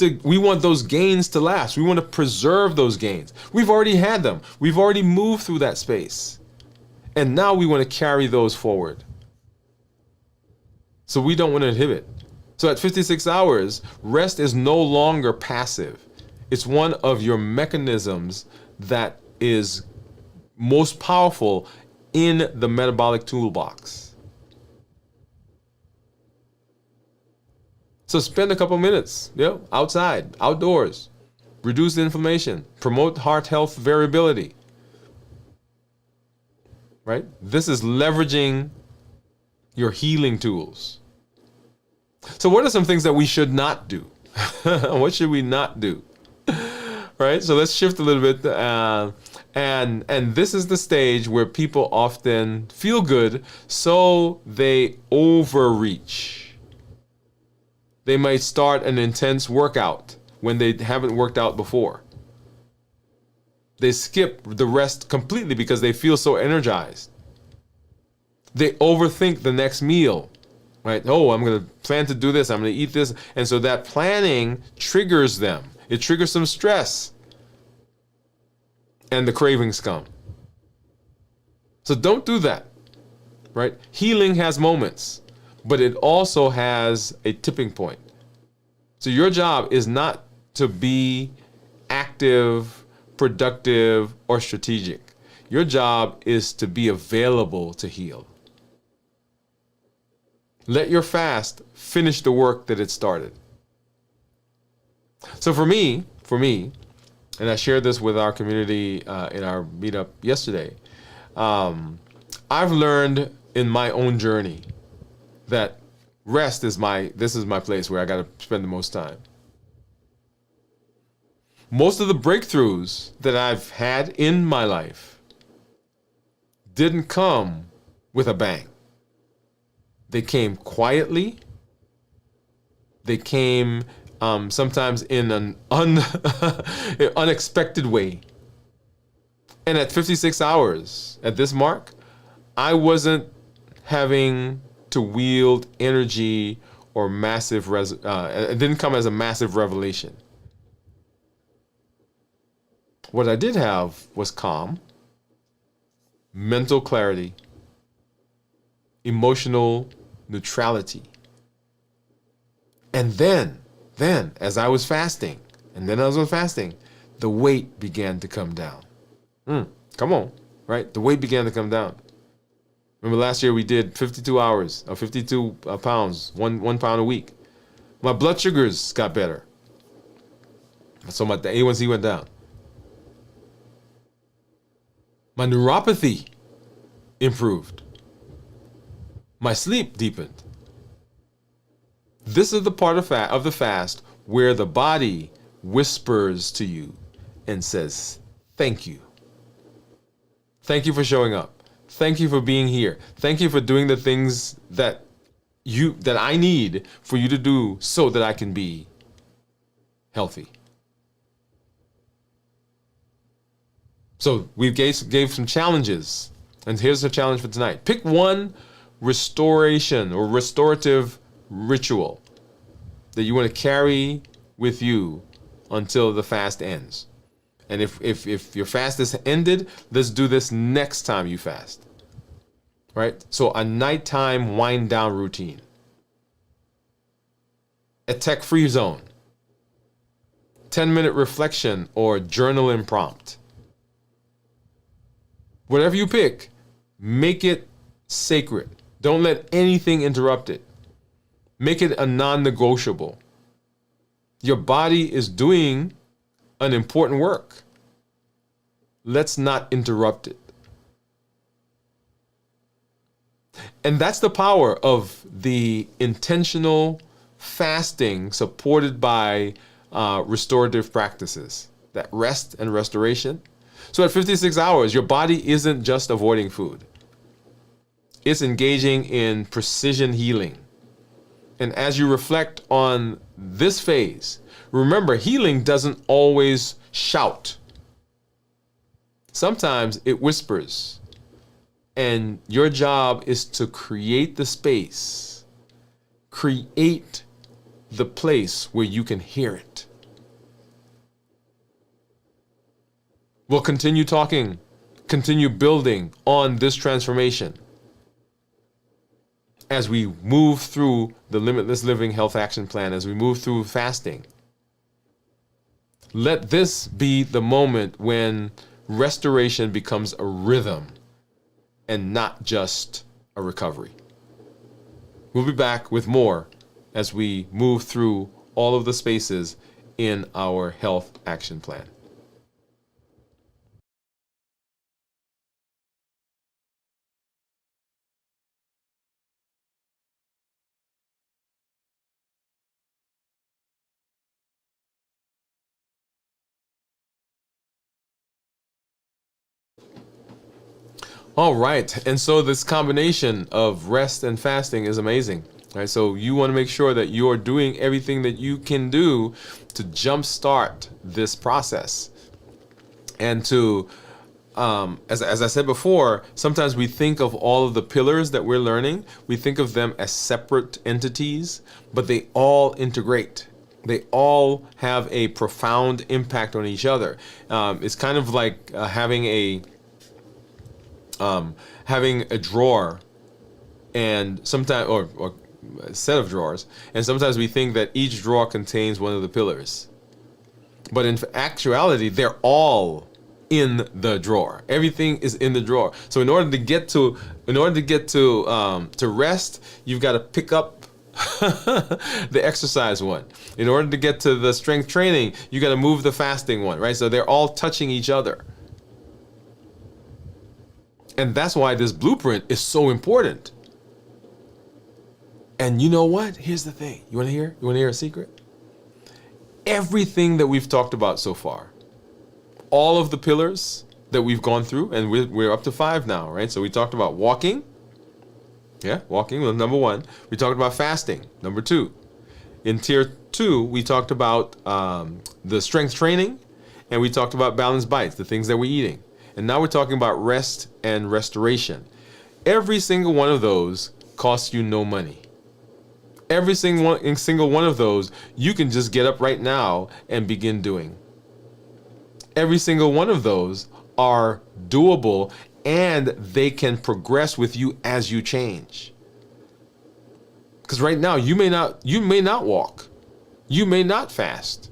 those gains to last. We want to preserve those gains. We've already had them. We've already moved through that space. And now we want to carry those forward. So we don't want to inhibit. So at 56 hours, rest is no longer passive. It's one of your mechanisms that is most powerful in the metabolic toolbox. So spend a couple minutes, outside, outdoors, reduce the inflammation, promote heart health variability. Right? This is leveraging your healing tools. So what are some things that we should not do? What should we not do? Right? So let's shift a little bit. And this is the stage where people often feel good, so they overreach. They might start an intense workout when they haven't worked out before. They skip the rest completely because they feel so energized. They overthink the next meal, right? Oh, I'm going to plan to do this. I'm going to eat this. And so that planning triggers them. It triggers some stress. And the cravings come. So don't do that, right? Healing has moments, but it also has a tipping point. So your job is not to be active, productive, or strategic. Your job is to be available to heal. Let your fast finish the work that it started. So for me, and I shared this with our community in our meetup yesterday, I've learned in my own journey that rest is this is my place where I got to spend the most time. Most of the breakthroughs that I've had in my life didn't come with a bang. They came quietly. They came sometimes in an unexpected way. And at 56 hours, at this mark, I wasn't having to wield energy or massive, it didn't come as a massive revelation. What I did have was calm, mental clarity, emotional neutrality. And then, as I was fasting, the weight began to come down. Come on, right? The weight began to come down. Remember last year we did 52 hours, 52 pounds, one pound a week. My blood sugars got better. So the A1C went down. My neuropathy improved. My sleep deepened. This is the part of the fast where the body whispers to you and says, thank you. Thank you for showing up. Thank you for being here. Thank you for doing the things that I need for you to do so that I can be healthy. So we gave some challenges, and here's the challenge for tonight. Pick one restoration or restorative ritual that you want to carry with you until the fast ends. And if your fast is ended, let's do this next time you fast. Right? So a nighttime wind down routine. A tech-free zone. 10-minute reflection or journal and prompt. Whatever you pick, make it sacred. Don't let anything interrupt it. Make it a non-negotiable. Your body is doing an important work. Let's not interrupt it. And that's the power of the intentional fasting supported by restorative practices, that rest and restoration. So at 56 hours, your body isn't just avoiding food. It's engaging in precision healing. And as you reflect on this phase, remember, healing doesn't always shout. Sometimes it whispers. And your job is to create the space, create the place where you can hear it. We'll continue talking, continue building on this transformation as we move through the Limitless Living Health Action Plan, as we move through fasting. Let this be the moment when restoration becomes a rhythm and not just a recovery. We'll be back with more as we move through all of the spaces in our health action plan. All right, and so this combination of rest and fasting is amazing. Right, so you want to make sure that you are doing everything that you can do to jumpstart this process, and to, as I said before, sometimes we think of all of the pillars that we're learning, we think of them as separate entities, but they all integrate. They all have a profound impact on each other. It's kind of like having a drawer, and sometimes, or a set of drawers, and sometimes we think that each drawer contains one of the pillars, but in actuality they're all in the drawer. Everything is in the drawer. So in order to get to rest, you've got to pick up the exercise one. In order to get to the strength training, you got to move the fasting one, right? So they're all touching each other. And that's why this blueprint is so important. And you know what? Here's the thing. You want to hear? You want to hear a secret? Everything that we've talked about so far, all of the pillars that we've gone through, and we're up to 5 now, right? So we talked about walking. Yeah, walking was number 1. We talked about fasting, number 2. In tier 2, we talked about the strength training, and we talked about balanced bites, the things that we're eating. And now we're talking about rest and restoration. Every single one of those costs you no money. Every single one of those you can just get up right now and begin doing. Every single one of those are doable, and they can progress with you as you change. Because right now you may not walk. You may not fast.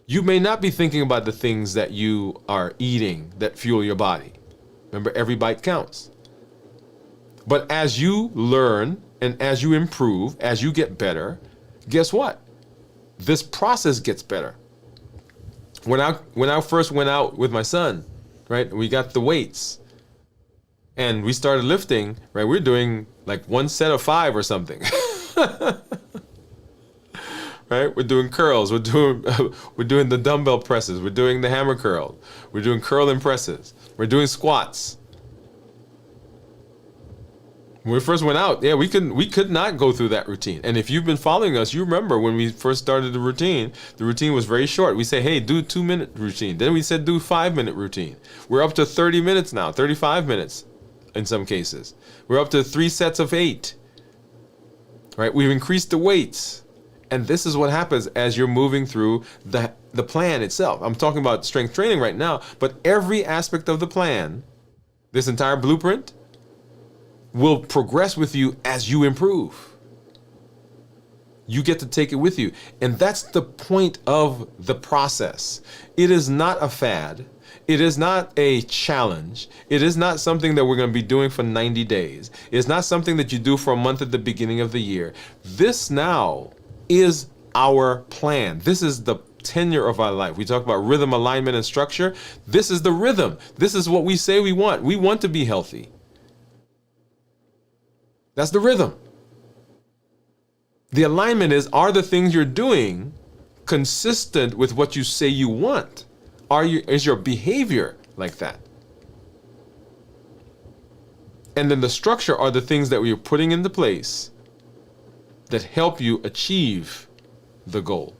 You may not be thinking about the things that you are eating that fuel your body. Remember, every bite counts. But as you learn and as you improve, as you get better, guess what? This process gets better. When I first went out with my son, right, we got the weights and we started lifting, right, we're doing like 1 set of 5 or something. Right? We're doing curls. We're doing the dumbbell presses. We're doing the hammer curl. We're doing curl and presses. We're doing squats. When we first went out, yeah, we could not go through that routine. And if you've been following us, you remember when we first started the routine was very short. We say, hey, do a 2-minute routine. Then we said do a 5-minute routine. We're up to 30 minutes now, 35 minutes in some cases. We're up to 3 sets of 8. Right? We've increased the weights. And this is what happens as you're moving through the plan itself. I'm talking about strength training right now, but every aspect of the plan, this entire blueprint, will progress with you as you improve. You get to take it with you. And that's the point of the process. It is not a fad. It is not a challenge. It is not something that we're going to be doing for 90 days. It's not something that you do for a month at the beginning of the year. This now is our plan. This is the tenure of our life. We talk about rhythm, alignment, and structure. This is the rhythm. This is what we say we want. We want to be healthy. That's the rhythm. The alignment are the things you're doing consistent with what you say you want? Is your behavior like that? And then the structure are the things that we're putting into place that help you achieve the goal.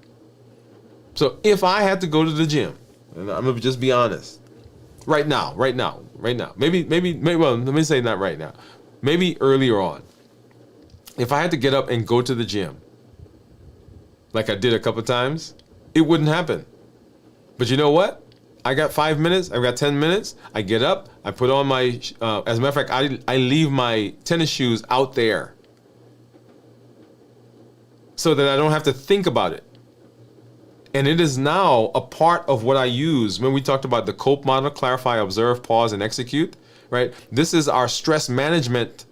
So if I had to go to the gym, and I'm gonna just be honest, right now, right now, maybe, well, let me say not right now, maybe earlier on, if I had to get up and go to the gym, like I did a couple times, it wouldn't happen. But you know what? I got 5 minutes. I've got 10 minutes. I get up. I put on my, as a matter of fact, I leave my tennis shoes out there so that I don't have to think about it. And it is now a part of what I use when we talked about the COPE model: clarify, observe, pause, and execute, right? This is our stress management.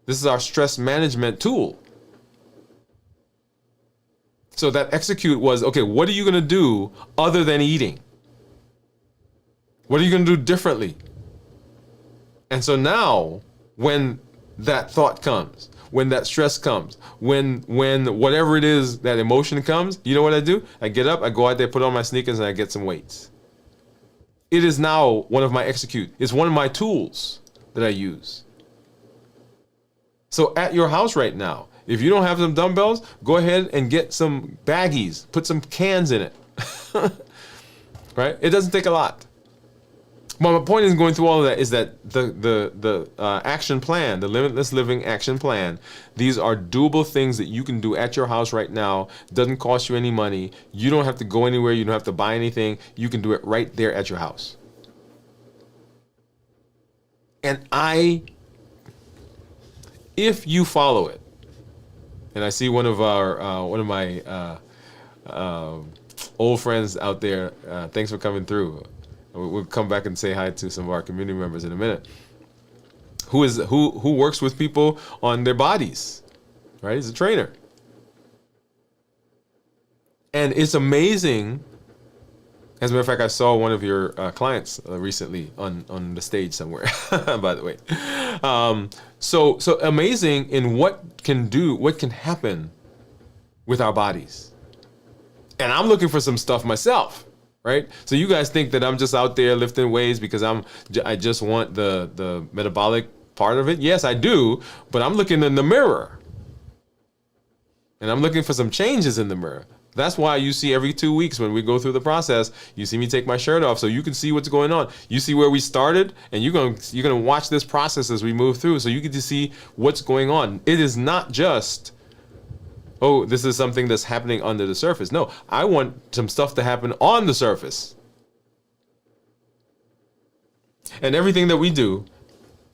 This is our stress management tool. So that execute was, okay, what are you going to do other than eating? What are you going to do differently? And so now when that thought comes, when that stress comes, when whatever it is, that emotion comes, you know what I do? I get up, I go out there, put on my sneakers, and I get some weights. It is now one of my execute. It's one of my tools that I use. So at your house right now, if you don't have some dumbbells, go ahead and get some baggies, put some cans in it, right? It doesn't take a lot. But my point in going through all of that is that the action plan, the Limitless Living Action Plan, these are doable things that you can do at your house right now. Doesn't cost you any money. You don't have to go anywhere. You don't have to buy anything. You can do it right there at your house. And if you follow it, and I see one of my old friends out there. Thanks for coming through. We'll come back and say hi to some of our community members in a minute. Who works with people on their bodies, right? He's a trainer, and it's amazing. As a matter of fact, I saw one of your clients recently on the stage somewhere. By the way, so amazing in what can happen with our bodies. And I'm looking for some stuff myself, right? So you guys think that I'm just out there lifting weights because I just want the metabolic part of it. Yes, I do, but I'm looking in the mirror, and I'm looking for some changes in the mirror. That's why you see every 2 weeks when we go through the process, you see me take my shirt off so you can see what's going on. You see where we started, and you're gonna watch this process as we move through, so you get to see what's going on. It is not just, oh, this is something that's happening under the surface. No, I want some stuff to happen on the surface. And everything that we do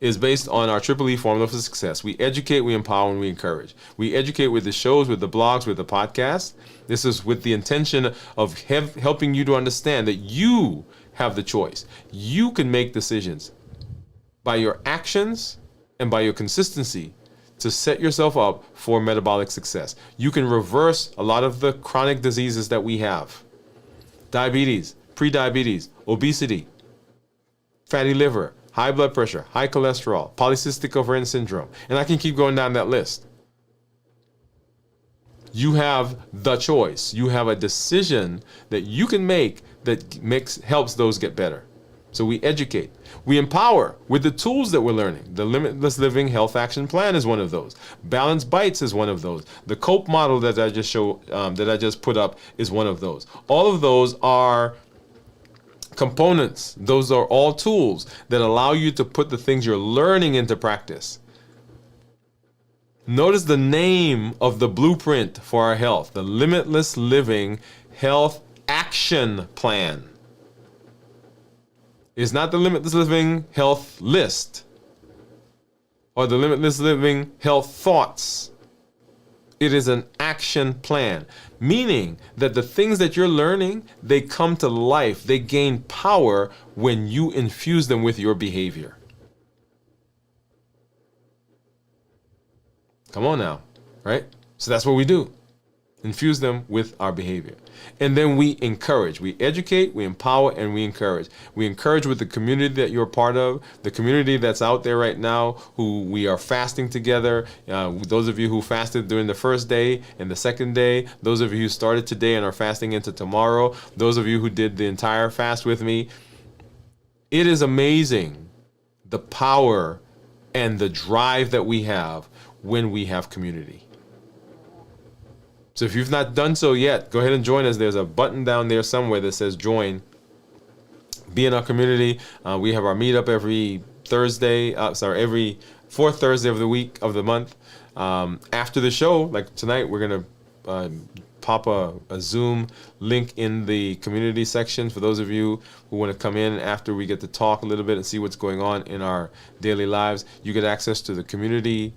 is based on our Triple E formula for success. We educate, we empower, and we encourage. We educate with the shows, with the blogs, with the podcasts. This is with the intention of helping you to understand that you have the choice. You can make decisions by your actions and by your consistency to set yourself up for metabolic success. You can reverse a lot of the chronic diseases that we have. Diabetes, prediabetes, obesity, fatty liver, high blood pressure, high cholesterol, polycystic ovarian syndrome, and I can keep going down that list. You have the choice. You have a decision that you can make that helps those get better. So we educate. We empower with the tools that we're learning. The Limitless Living Health Action Plan is one of those. Balanced Bites is one of those. The COPE model that I just put up is one of those. All of those are components. Those are all tools that allow you to put the things you're learning into practice. Notice the name of the blueprint for our health, the Limitless Living Health Action Plan. It's not the Limitless Living Health List or the Limitless Living Health Thoughts. It is an action plan, meaning that the things that you're learning, they come to life, they gain power when you infuse them with your behavior. Come on now, right? So that's what we do. Infuse them with our behavior. And then we encourage. We educate, we empower, and we encourage. We encourage with the community that you're a part of, the community that's out there right now who we are fasting together. Those of you who fasted during the first day and the second day, those of you who started today and are fasting into tomorrow, those of you who did the entire fast with me. It is amazing the power and the drive that we have when we have community. So if you've not done so yet, go ahead and join us. There's a button down there somewhere that says join. be in our community. We have our meetup every Thursday. Every fourth Thursday of the week of the month. After the show, like tonight, we're gonna pop a Zoom link in the community section for those of you who want to come in after we get to talk a little bit and see what's going on in our daily lives. You get access to the community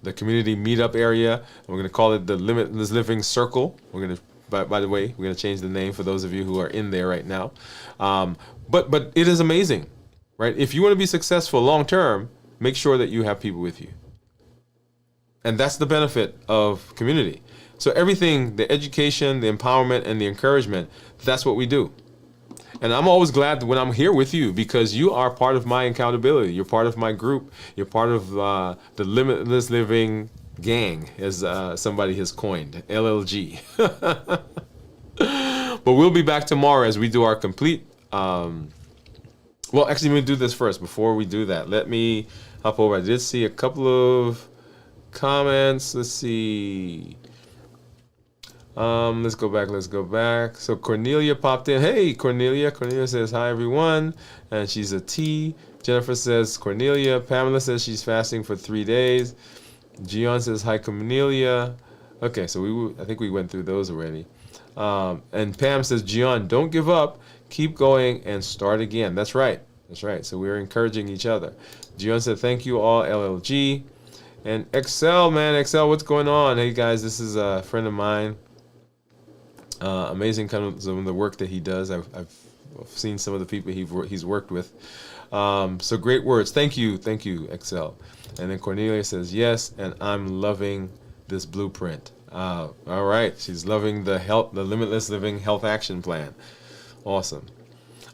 meetup area. We're going to call it the Limitless Living Circle. We're going to, by the way, we're going to change the name for those of you who are in there right now. But it is amazing, right? If you want to be successful long term, make sure that you have people with you. And that's the benefit of community. So everything, the education, the empowerment, and the encouragement, that's what we do. And I'm always glad when I'm here with you because you are part of my accountability. You're part of my group. You're part of the Limitless Living Gang, as somebody has coined, LLG. But we'll be back tomorrow as we do our complete... well, actually, let me do this first. Before we do that, let me hop over. I did see a couple of comments. Let's see... let's go back. So Cornelia popped in. Hey, Cornelia. Cornelia says, hi, everyone. And she's a T. Jennifer says, Cornelia. Pamela says she's fasting for 3 days. Gian says, hi, Cornelia. Okay, so I think we went through those already. And Pam says, Gian, don't give up. Keep going and start again. That's right. So we're encouraging each other. Gian said, thank you all, LLG. And Excel, what's going on? Hey, guys, this is a friend of mine. Amazing kind of some of the work that he does. I've seen some of the people he's worked with. So great words. Thank you, Excel. And then Cornelia says, yes, and I'm loving this blueprint. All right, she's loving the Limitless Living Health Action Plan. Awesome.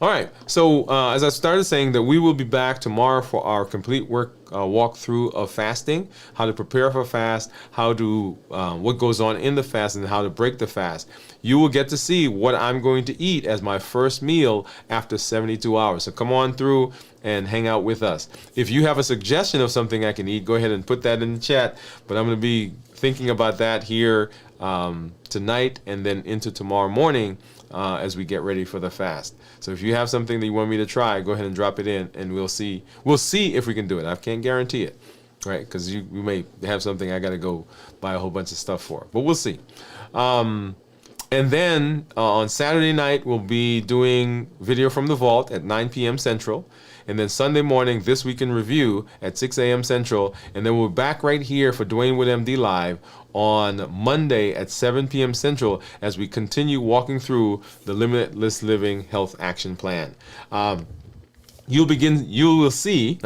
All right, so as I started saying that we will be back tomorrow for our complete walkthrough of fasting, how to prepare for fast, what goes on in the fast, and how to break the fast. You will get to see what I'm going to eat as my first meal after 72 hours. So come on through and hang out with us. If you have a suggestion of something I can eat, go ahead and put that in the chat. But I'm going to be thinking about that here tonight and then into tomorrow morning as we get ready for the fast. So if you have something that you want me to try, go ahead and drop it in, and we'll see if we can do it. I can't guarantee it, right? Because you may have something I got to go buy a whole bunch of stuff for, but we'll see. And then on Saturday night, we'll be doing Video from the Vault at 9 p.m. Central. And then Sunday morning, This Week in Review at 6 a.m. Central. And then we're back right here for Dwain Woode MD Live on Monday at 7 p.m. Central as we continue walking through the Limitless Living Health Action Plan. You will see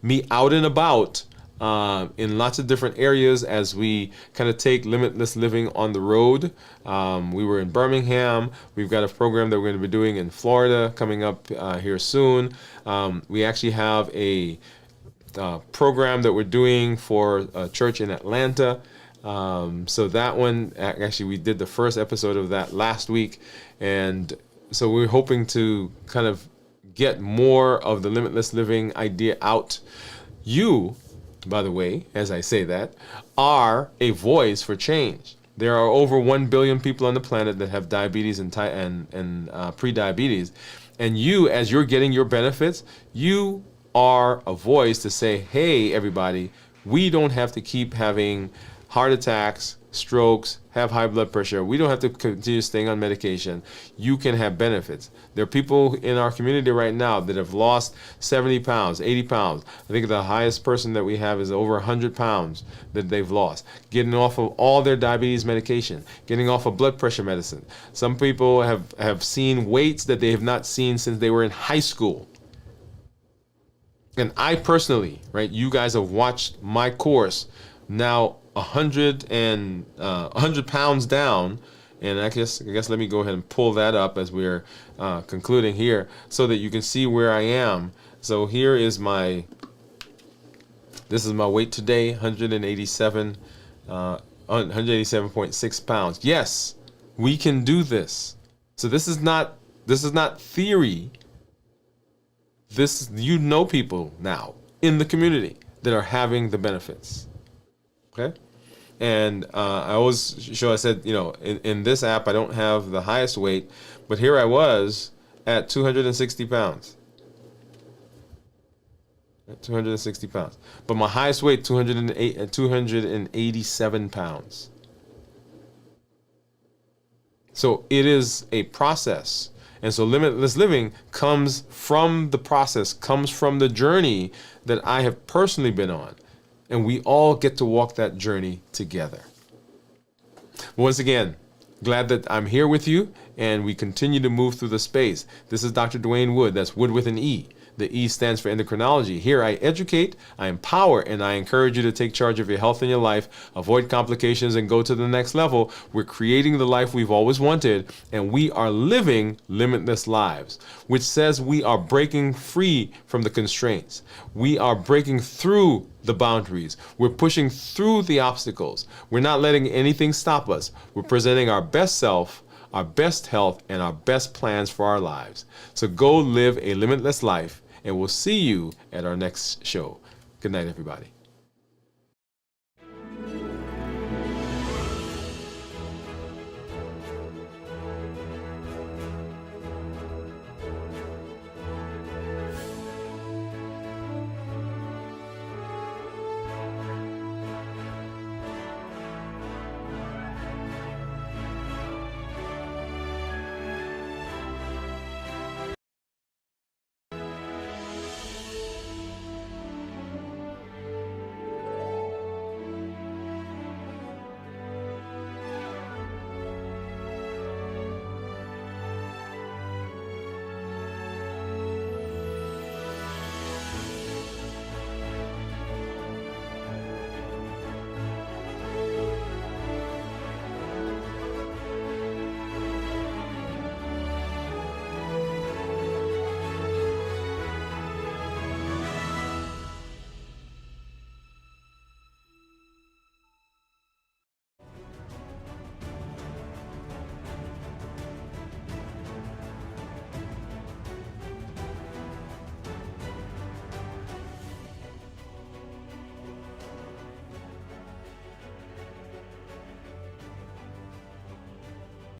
me out and about in lots of different areas as we kind of take Limitless Living on the road. We were in Birmingham. We've got a program that we're going to be doing in Florida coming up here soon. We actually have a program that we're doing for a church in Atlanta. So that one, actually, we did the first episode of that last week. And so we're hoping to kind of get more of the Limitless Living idea out. You, by the way, as I say that, are a voice for change. There are over 1 billion people on the planet that have diabetes and pre-diabetes. And you, as you're getting your benefits, you are a voice to say, hey, everybody, we don't have to keep having heart attacks, strokes, have high blood pressure. We don't have to continue staying on medication. You can have benefits. There are people in our community right now that have lost 70 pounds, 80 pounds. I think the highest person that we have is over 100 pounds that they've lost. Getting off of all their diabetes medication, getting off of blood pressure medicine. Some people have seen weights that they have not seen since they were in high school. And I personally, right, you guys have watched my course now 100 pounds down, and I guess let me go ahead and pull that up as we're concluding here so that you can see where I am. So here is this is my weight today, 187.6 pounds. Yes, we can do this. So this is not theory. You know people now in the community that are having the benefits. Okay? And I always show, I said, in this app, I don't have the highest weight, but here I was at 260 pounds. At 260 pounds. But my highest weight, 287 pounds. So it is a process. And so limitless living comes from the process, comes from the journey that I have personally been on. And we all get to walk that journey together. Once again, glad that I'm here with you and we continue to move through the space. This is Dr. Dwain Woode. That's Wood with an E. The E stands for endocrinology. Here I educate, I empower, and I encourage you to take charge of your health and your life, avoid complications, and go to the next level. We're creating the life we've always wanted, and we are living limitless lives, which says we are breaking free from the constraints. We are breaking through the boundaries. We're pushing through the obstacles. We're not letting anything stop us. We're presenting our best self, our best health, and our best plans for our lives. So go live a limitless life, and we'll see you at our next show. Good night, everybody.